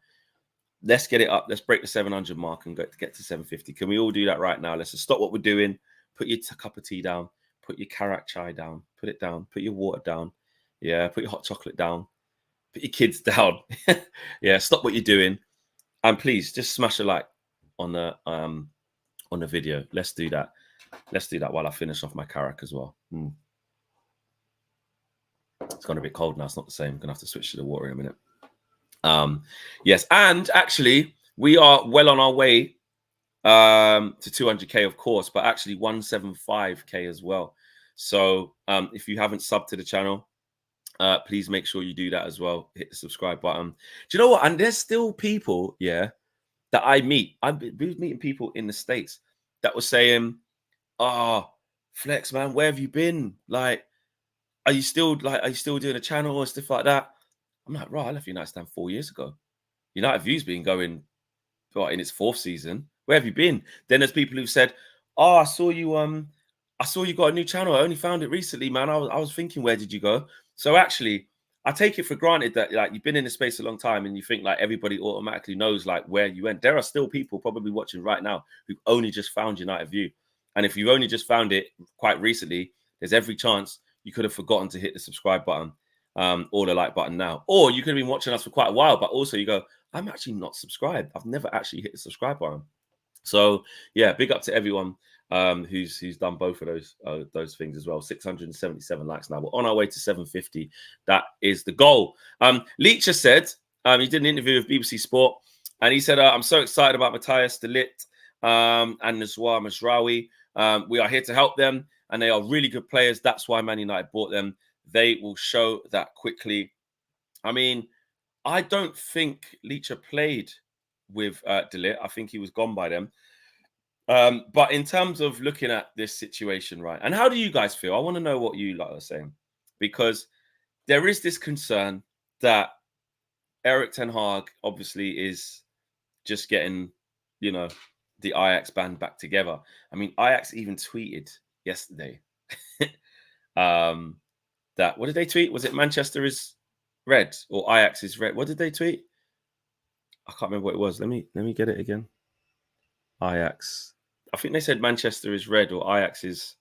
Let's get it up. Let's break the 700 mark and get to 750. Can we all do that right now? Let's just stop what we're doing. Put your cup of tea down. Put your karak chai down. Put it down. Put your water down. Yeah, put your hot chocolate down. Put your kids down. Yeah, stop what you're doing. And please just smash a like on the video. Let's do that. Let's do that while I finish off my karak as well. It's gone a bit cold now. It's not the same. I'm gonna have to switch to the water in a minute. Yes, and actually we are well on our way to 200k, of course, but actually 175k as well. So if you haven't subbed to the channel, please make sure you do that as well. Hit the subscribe button. Do you know what? And there's still people, yeah, that I meet. I've been meeting people in the States that were saying, "Oh, Flex, man, where have you been? Like, are you still doing a channel or stuff like that?" I'm like, "Right, I left United Stand 4 years ago. United View's been going in its 4th season. Where have you been?" Then there's people who've said, "Oh, I saw you got a new channel. I only found it recently, man. I was thinking, where did you go?" So actually, I take it for granted that like you've been in the space a long time and you think like everybody automatically knows like where you went. There are still people probably watching right now who've only just found United View. And if you've only just found it quite recently, there's every chance you could have forgotten to hit the subscribe button or the like button now. Or you could have been watching us for quite a while, but also you go, "I'm actually not subscribed. I've never actually hit the subscribe button." So yeah, big up to everyone who's done both of those things as well. 677 likes now. We're on our way to 750. That is the goal. Leacher said he did an interview with BBC Sport, and he said, "I'm so excited about Matthias de Ligt and Nazwar Mazraoui. We are here to help them, and they are really good players. That's why Man United bought them. They will show that quickly." I mean, I don't think Leacher played with de Ligt. I think he was gone by them. But in terms of looking at this situation, right, and how do you guys feel? I want to know what you like are saying, because there is this concern that Erik ten Hag obviously is just getting, the Ajax band back together. I mean, Ajax even tweeted yesterday that, what did they tweet? Was it Manchester is red or Ajax is red? What did they tweet? I can't remember what it was. Let me get it again. Ajax. I think they said Manchester is red or Ajax is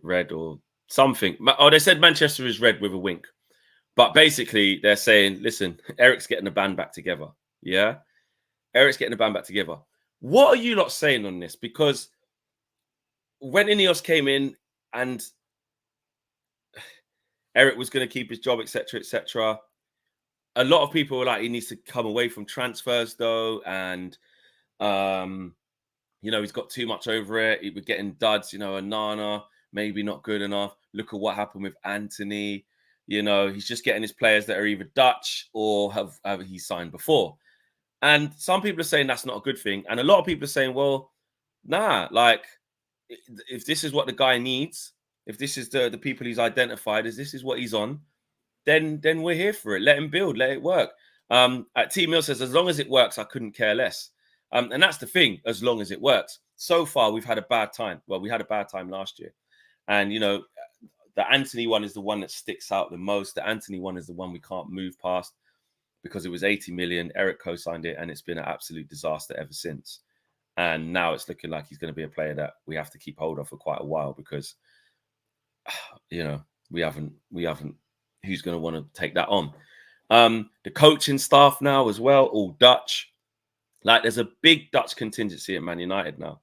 red or something. Oh, they said Manchester is red with a wink. But basically, they're saying, listen, Eric's getting the band back together. Yeah? Eric's getting the band back together. What are you lot saying on this? Because when Ineos came in and Eric was going to keep his job, etc., etc., a lot of people were like, he needs to come away from transfers, though, and he's got too much over it. We're getting duds, Onana, maybe not good enough. Look at what happened with Anthony. He's just getting his players that are either Dutch or have he signed before. And some people are saying that's not a good thing. And a lot of people are saying, well, nah, like, if this is what the guy needs, if this is the people he's identified as, this is what he's on, then we're here for it. Let him build, let it work. T Mill says, as long as it works, I couldn't care less. And that's the thing, as long as it works. So far, we've had a bad time. Well, we had a bad time last year. And, the Anthony one is the one that sticks out the most. The Anthony one is the one we can't move past because it was 80 million. Eric co-signed it, and it's been an absolute disaster ever since. And now it's looking like he's going to be a player that we have to keep hold of for quite a while because, we haven't. Who's going to want to take that on? The coaching staff now as well, all Dutch. Like, there's a big Dutch contingency at Man United now.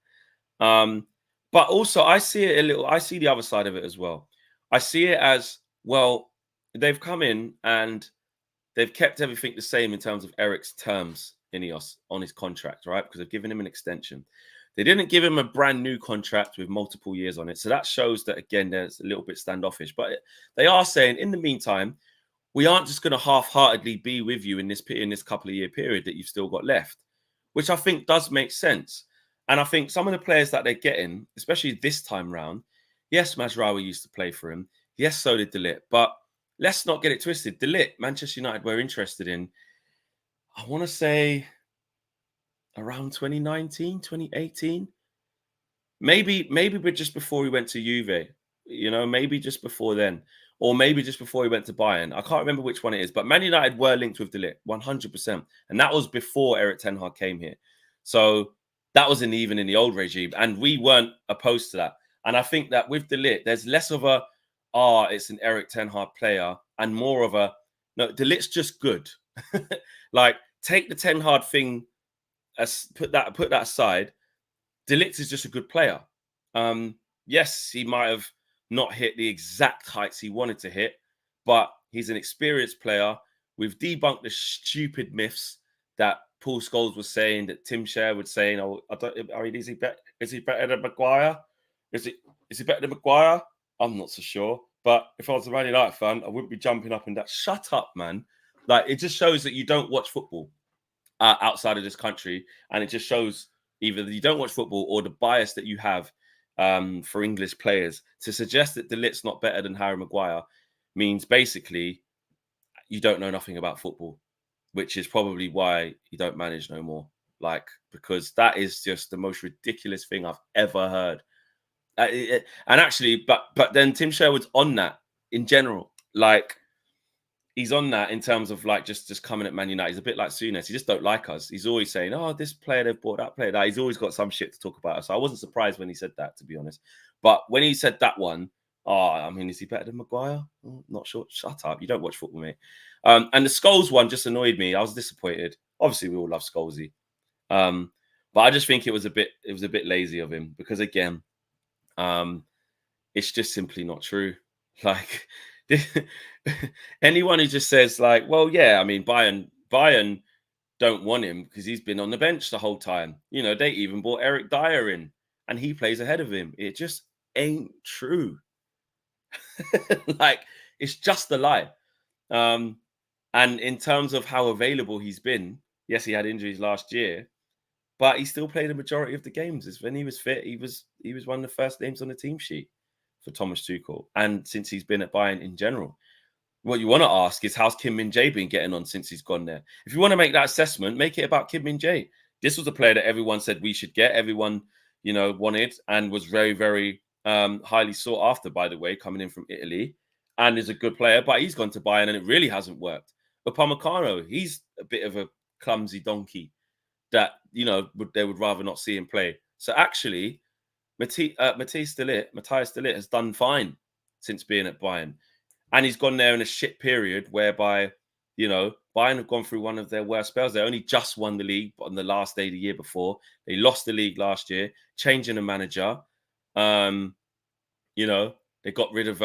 But also, I see the other side of it as well. I see it as, well, they've come in and they've kept everything the same in terms of Eric's terms in EOS on his contract, right? Because they've given him an extension. They didn't give him a brand new contract with multiple years on it. So that shows that, again, there's a little bit standoffish. But they are saying, in the meantime, we aren't just going to half-heartedly be with you in this couple of year period that you've still got left, which I think does make sense. And I think some of the players that they're getting, especially this time round, yes, Mazraoui used to play for him. Yes, so did De Ligt. But let's not get it twisted. De Ligt, Manchester United were interested in, I want to say, around 2019, 2018. Maybe but just before he went to Juve, maybe just before then, or maybe just before he went to Bayern. I can't remember which one it is, but Man United were linked with De Ligt 100%. And that was before Eric Ten Hag came here. So that was even in the old regime. And we weren't opposed to that. And I think that with De Ligt, there's less of a, it's an Eric Ten Hag player, and more of a, no, De Ligt's just good. Like, take the Ten Hag thing, put that aside. De Ligt is just a good player. Yes, he might have not hit the exact heights he wanted to hit, but he's an experienced player. We've debunked the stupid myths that Paul Scholes was saying, that Tim Sherwood was saying, is he better than Maguire? Is he better than Maguire? I'm not so sure. But if I was a Man United fan, I wouldn't be jumping up and down. Shut up, man. Like, it just shows that you don't watch football outside of this country. And it just shows either that you don't watch football or the bias that you have for English players. To suggest that De Ligt's not better than Harry Maguire means basically you don't know nothing about football, which is probably why you don't manage no more. Like, because that is just the most ridiculous thing I've ever heard. And actually, but then Tim Sherwood's on that in general. Like, he's on that in terms of like just coming at Man United. He's a bit like Souness. He just don't like us. He's always saying, "Oh, this player they've bought, that player that." He's always got some shit to talk about us. So I wasn't surprised when he said that, to be honest. But when he said that one, is he better than Maguire? Not sure. Shut up. You don't watch football, mate. And the Scholes one just annoyed me. I was disappointed. Obviously, we all love Scholesy. But I just think it was a bit lazy of him because, again, it's just simply not true. Like, anyone who just says like, well, yeah, I mean, Bayern don't want him because he's been on the bench the whole time. They even brought Eric Dyer in and he plays ahead of him. It just ain't true. Like, it's just a lie. And in terms of how available he's been, yes, he had injuries last year, but he still played a majority of the games. When he was fit, he was one of the first names on the team sheet for Thomas Tuchel. And since he's been at Bayern in general, what you want to ask is, how's Kim Min-jae been getting on since he's gone there? If you want to make that assessment, make it about Kim Min-jae. This was a player that everyone said we should get, everyone, wanted, and was very, very highly sought after, by the way, coming in from Italy, and is a good player, but he's gone to Bayern and it really hasn't worked. Upamecano, he's a bit of a clumsy donkey that, they would rather not see him play. So actually, Matthias de Ligt has done fine since being at Bayern. And he's gone there in a shit period whereby, Bayern have gone through one of their worst spells. They only just won the league on the last day the year before. They lost the league last year, changing the manager. They got rid of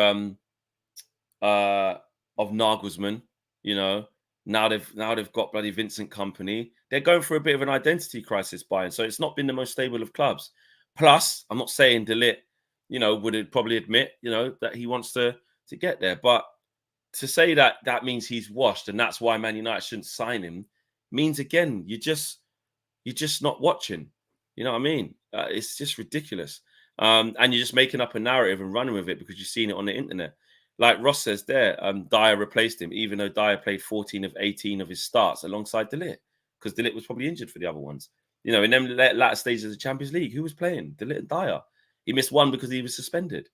Nagelsmann. Now they've got bloody Vincent Kompany. They're going through a bit of an identity crisis, Bayern. So it's not been the most stable of clubs. Plus, I'm not saying De Ligt, would probably admit, that he wants to get there. But to say that means he's washed and that's why Man United shouldn't sign him means, again, you're just not watching. You know what I mean? It's just ridiculous. And you're just making up a narrative and running with it because you've seen it on the internet. Like Ross says there, Dyer replaced him, even though Dyer played 14 of 18 of his starts alongside De Ligt, because De Ligt was probably injured for the other ones. In them latter stages of the Champions League, who was playing? De Ligt and Dyer. He missed one because he was suspended.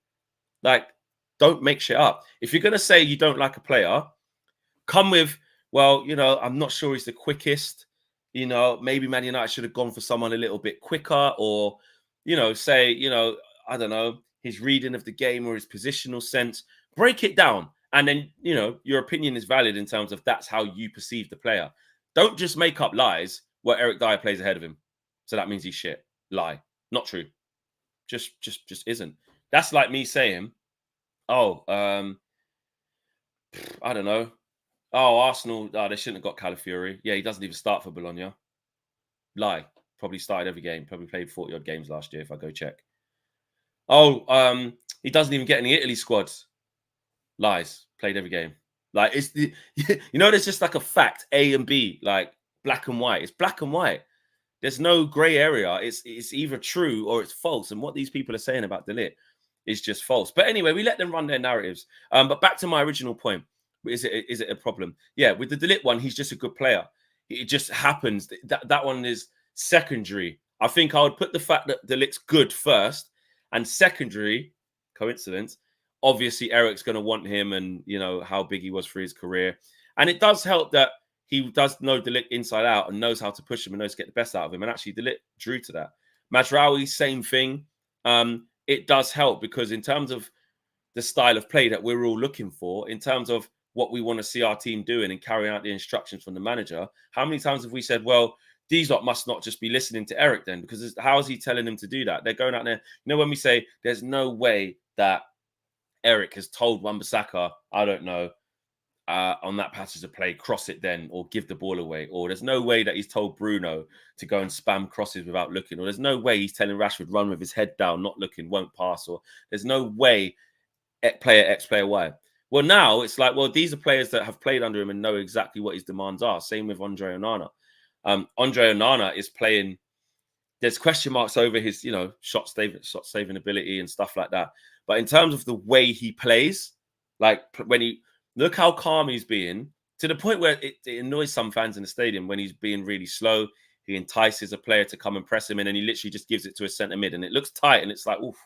Like, don't make shit up. If you're going to say you don't like a player, come with, well, I'm not sure he's the quickest. Maybe Man United should have gone for someone a little bit quicker, or, say, I don't know, his reading of the game or his positional sense. Break it down. And then, your opinion is valid in terms of that's how you perceive the player. Don't just make up lies where Eric Dyer plays ahead of him. So that means he's shit. Lie. Not true. Just isn't. That's like me saying, I don't know, Oh, Arsenal. Oh, they shouldn't have got Calafiori. Yeah, he doesn't even start for Bologna. Lie. Probably started every game. Probably played 40 odd games last year if I go check. Oh, he doesn't even get in the Italy squads. Lies. Played every game. Like it's the there's just like a fact, A and B, like black and white. It's black and white. There's no grey area. It's either true or it's false. And what these people are saying about De Ligt is just false. But anyway, we let them run their narratives. But back to my original point. Is it a problem? Yeah, with the De Ligt one, he's just a good player. It just happens that one is secondary. I think I would put the fact that De Ligt's good first, and secondary, coincidence, obviously Eric's going to want him, and how big he was for his career. And it does help that he does know De Ligt inside out and knows how to push him and knows to get the best out of him. And actually, De Ligt drew to that. Mazraoui, same thing. It does help because in terms of the style of play that we're all looking for, in terms of what we want to see our team doing and carrying out the instructions from the manager, how many times have we said, well, these lot must not just be listening to Eric then, because how is he telling them to do that? They're going out there. When we say there's no way that Eric has told Wan-Bissaka, I don't know, on that passage of play, cross it then, or give the ball away. Or there's no way that he's told Bruno to go and spam crosses without looking. Or there's no way he's telling Rashford run with his head down, not looking, won't pass. Or there's no way player X, player Y. Well, now it's like, well, these are players that have played under him and know exactly what his demands are. Same with Andre Onana. Andre Onana is playing. There's question marks over his, shot saving ability and stuff like that. But in terms of the way he plays, like when he look how calm he's being, to the point where it annoys some fans in the stadium when he's being really slow. He entices a player to come and press him, and then he literally just gives it to a centre mid, and it looks tight, and it's like, oof.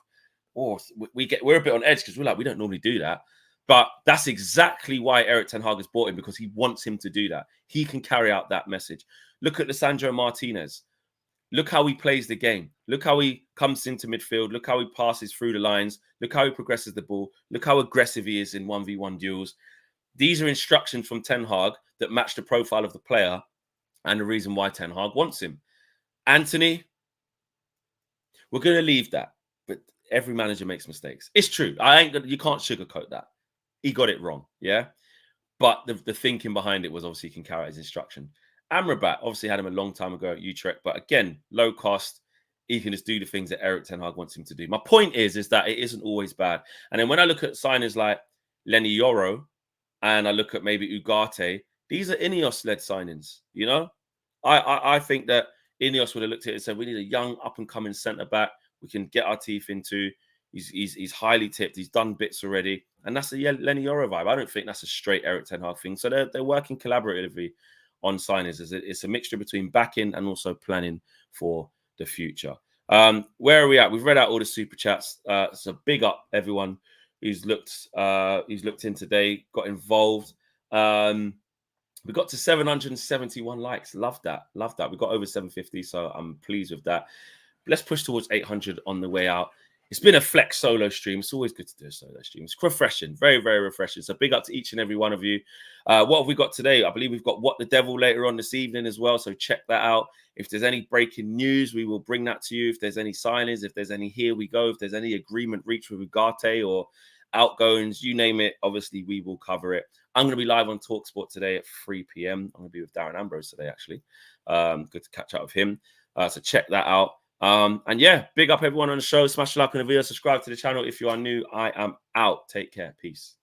We're a bit on edge because we're like, we don't normally do that. But that's exactly why Eric Ten Hag has bought him, because he wants him to do that. He can carry out that message. Look at Lisandro Martinez. Look how he plays the game. Look how he comes into midfield. Look how he passes through the lines. Look how he progresses the ball. Look how aggressive he is in 1v1 duels. These are instructions from Ten Hag that match the profile of the player and the reason why Ten Hag wants him. Anthony, we're going to leave that. But every manager makes mistakes. It's true. You can't sugarcoat that. He got it wrong, yeah? But the thinking behind it was obviously he can carry out his instruction. Amrabat obviously had him a long time ago at Utrecht, but again, low cost. He can just do the things that Eric Ten Hag wants him to do. My point is that it isn't always bad. And then when I look at signers like Lenny Yoro and I look at maybe Ugarte, these are Ineos-led signings, I think that Ineos would have looked at it and said, we need a young, up-and-coming centre-back we can get our teeth into. He's highly tipped. He's done bits already. And that's a Lenny Yoro vibe. I don't think that's a straight Eric Ten Hag thing. So they're working collaboratively on signings. It's a mixture between backing and also planning for the future. Where are we at? We've read out all the super chats. So big up everyone who's looked in today, got involved. We got to 771 likes. Love that. We got over 750, so I'm pleased with that. Let's push towards 800 on the way out. It's been a flex solo stream. It's always good to do a solo stream. It's refreshing, very, very refreshing. So big up to each and every one of you. What have we got today? I believe we've got What the Devil later on this evening as well. So check that out. If there's any breaking news, we will bring that to you. If there's any signings, if there's any here we go, if there's any agreement reached with Ugarte or outgoings, you name it, obviously we will cover it. I'm going to be live on TalkSport today at 3 p.m. I'm going to be with Darren Ambrose today, actually. Good to catch up with him. So check that out. And yeah, big up everyone on the show. Smash the like on the video, subscribe to the channel if you are new. I am out. Take care. Peace.